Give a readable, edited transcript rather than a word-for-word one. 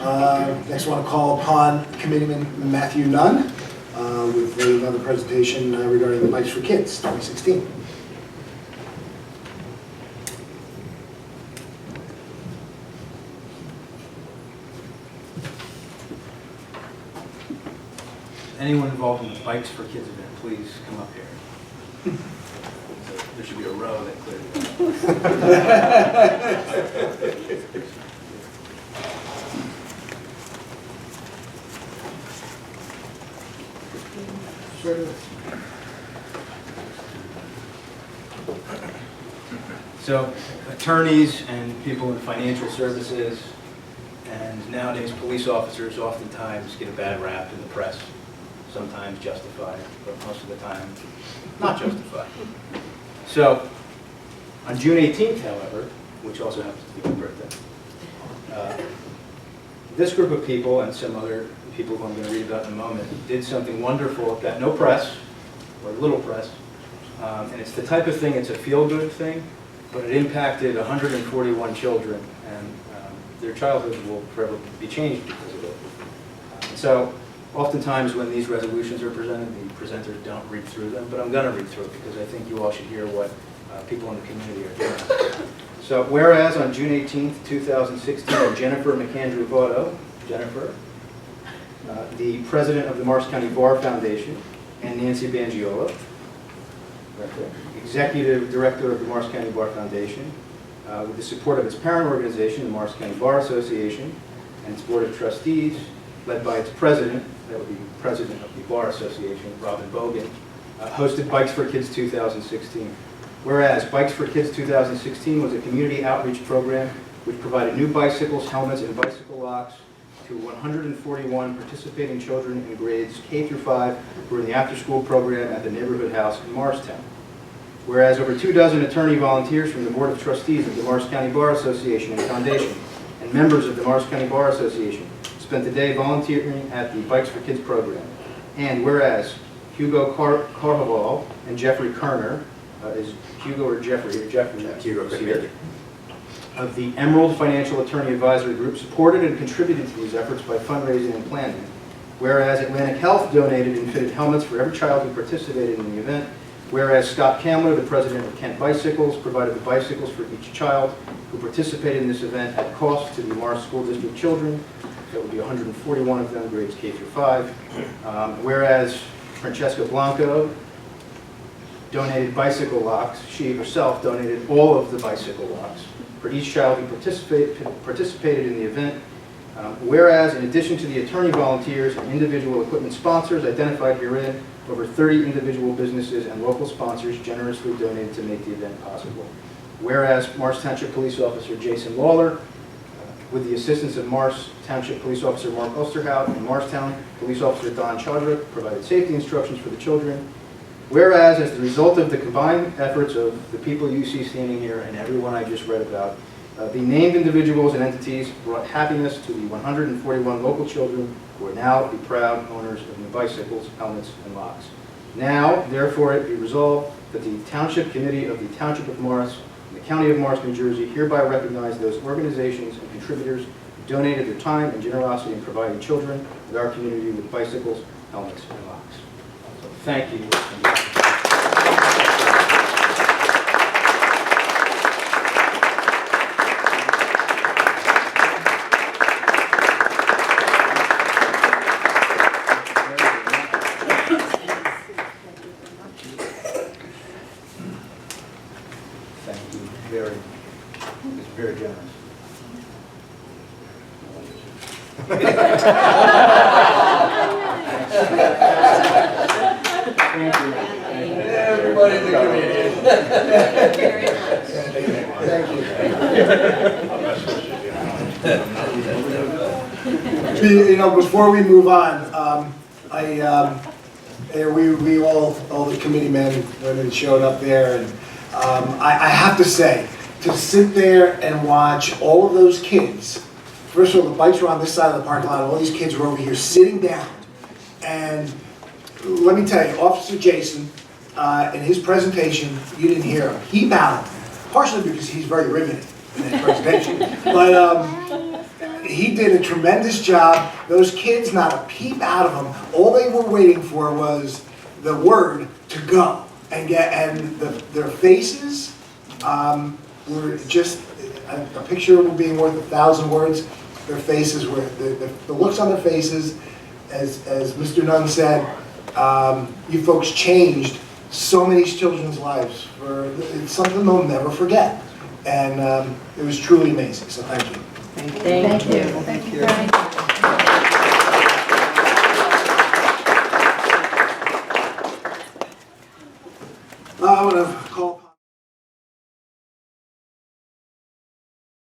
Next, I want to call upon Committeeman Matthew Nunn with another presentation regarding the Bikes for Kids 2016. Anyone involved in the Bikes for Kids event, please come up here. There should be a row that clears. So, attorneys and people in financial services and nowadays police officers oftentimes get a bad rap in the press. Sometimes justified, but most of the time not justified. So, on June 18th, however, which also happens to be my birthday, this group of people and some other people who I'm going to read about in a moment did something wonderful, got no press, or little press, and it's the type of thing, it's a feel-good thing, but it impacted 141 children, and their childhoods will forever be changed because of it. So, oftentimes when these resolutions are presented, the presenters don't read through them, but I'm going to read through it because I think you all should hear what people in the community are doing. So, whereas on June 18th, 2016, Jennifer McAndrew Votto, Jennifer, the president of the Morris County Bar Foundation, and Nancy Bangiola, executive director of the Morris County Bar Foundation, with the support of its parent organization, the Morris County Bar Association, and its board of trustees, led by its president, that would be president of the Bar Association, Robin Bogan, hosted Bikes for Kids 2016. Whereas Bikes for Kids 2016 was a community outreach program which provided new bicycles, helmets, and bicycle locks to 141 participating children in grades K through 5 who were in the after-school program at the neighborhood house in Morristown. Whereas over 24 attorney volunteers from the Board of Trustees of the Morris County Bar Association and Foundation and members of the Morris County Bar Association spent the day volunteering at the Bikes for Kids program. And whereas Hugo Carvajal and Jeffrey Kerner, is Hugo or Jeffrey? Or Jeffrey Hugo here, of the Emerald Financial Attorney Advisory Group supported and contributed to these efforts by fundraising and planning. Whereas Atlantic Health donated and fitted helmets for every child who participated in the event. Whereas Scott Kamler, the president of Kent Bicycles, provided the bicycles for each child who participated in this event at cost to the Morris School District children. That would be 141 of them, grades K through 5. Whereas Francesca Blanco donated bicycle locks. She herself donated all of the bicycle locks for each child who participated in the event. Whereas, in addition to the attorney volunteers and individual equipment sponsors identified herein, over 30 individual businesses and local sponsors generously donated to make the event possible. Whereas, Morris Township Police Officer Jason Lawler, with the assistance of Morris Township Police Officer Mark Osterhout and Morristown Police Officer Don Chodrick, provided safety instructions for the children. Whereas, as the result of the combined efforts of the people you see standing here and everyone I just read about, the named individuals and entities brought happiness to the 141 local children who are now the proud owners of new bicycles, helmets, and locks. Now, therefore, it be resolved that the Township Committee of the Township of Morris and the County of Morris, New Jersey hereby recognize those organizations and contributors who donated their time and generosity in providing children with our community with bicycles, helmets, and locks. So, thank you. Very generous. Thank you. Everybody in the community. Very much. Thank you. You know, before we move on, we all the committee men and women showed up there, and I have to say, to sit there and watch all of those kids. First of all, the bikes were on this side of the parking lot. All these kids were over here sitting down. And let me tell you, Officer Jason, in his presentation, you didn't hear him. He bowed, partially because he's very riveting in his presentation. But he did a tremendous job. Those kids, not a peep out of them. All they were waiting for was the word to go and their faces were just a picture being worth 1,000 words. Their faces were the looks on their faces, as Mr. Nunn said. You folks changed so many children's lives. It's something they'll never forget, and it was truly amazing. So thank you. Thank you. Thank you very much.